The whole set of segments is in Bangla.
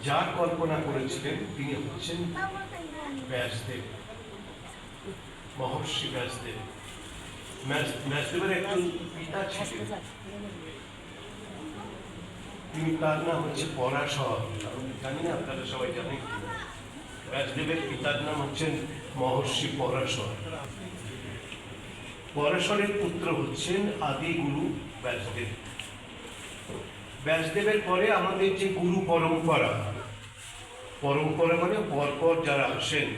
যার কল্পনা করেছিলেন তিনি হচ্ছেন ব্যাসদেব, মহর্ষি ব্যাসদেব। ব্যাসদেবের একজন পিতা ছিলেন, তিনি তার নাম হচ্ছে পরাশর। জানি না আপনারা সবাই জানেন, ব্যাসদেবের পিতার নাম হচ্ছেন মহর্ষি পরাশর। পরাশরের পুত্র হচ্ছেন আদি গুরু ব্যাসদেব। ব্যাসদেবের পরে আমাদের যে গুরু পরম্পরা, পরম্পরা মানে পরপর যারা আসেন,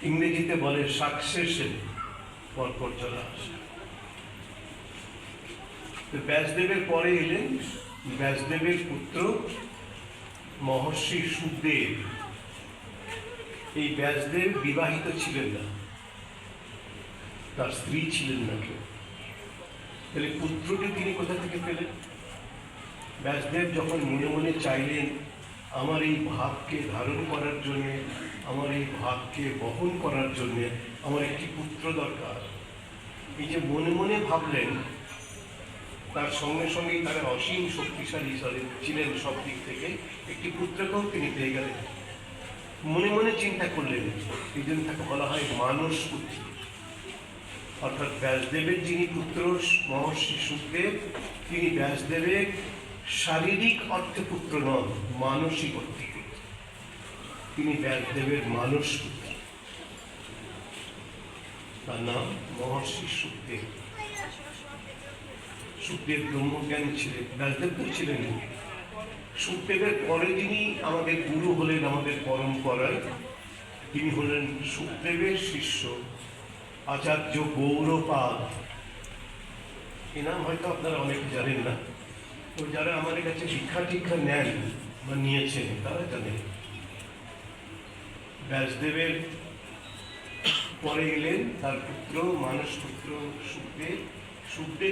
ইংরেজিতে বলে সাকসেশন, পরপর যারা আসেন। ব্যাসদেবের পরে এলেন ব্যাসদেবের পুত্র মহর্ষি সুখদেব। এই ব্যাসদেব বিবাহিত ছিলেন না, তার স্ত্রী ছিলেন না কেউ। তাহলে পুত্রটি তিনি কোথা থেকে পেলেন? ব্যাসদেব যখন মনে মনে চাইলেন আমার এই ভাবকে ধারণ করার জন্য, আমার এই ভাবকে বহন করার জন্য আমার একটি পুত্র দরকার, এই যে মনে মনে ভাবলেন, তার সঙ্গে সঙ্গেই তারা অসীম শক্তিশালী ছিলেন সব দিক থেকে, একটি পুত্রকেও তিনি পেয়ে গেলেন। মনে মনে চিন্তা করলেন, এই জন্য তাকে বলা হয় মানস পুত্র। অর্থাৎ ব্যাসদেবের যিনি পুত্র মহর্ষি সুখদেব, তিনি ব্যাসদেবের শারীরিক অর্থে পুত্র নন, মানসিক অর্থে পুত্র। তিনি ব্যাসদেবের মানস পুত্র, তার নাম মহর্ষি সুখদেব। সুখদেব ব্রহ্মজ্ঞানী ছিলেন, ব্যাসদেব তো ছিলেন। সুখদেবের পরে যিনি আমাদের গুরু হলেন আমাদের পরম্পরায়, তিনি হলেন সুখদেবের শিষ্য আচার্য গৌড়পাদ। এ নাম হয়তো আপনারা অনেকে জানেন না, তো যারা আমাদের কাছে শিক্ষা টিক্ষা নেন বা নিয়েছেন তারা জানেন। ব্যাসদেবের পরে এলেন তার পুত্র মানস পুত্র সুখদেব। সুখদেব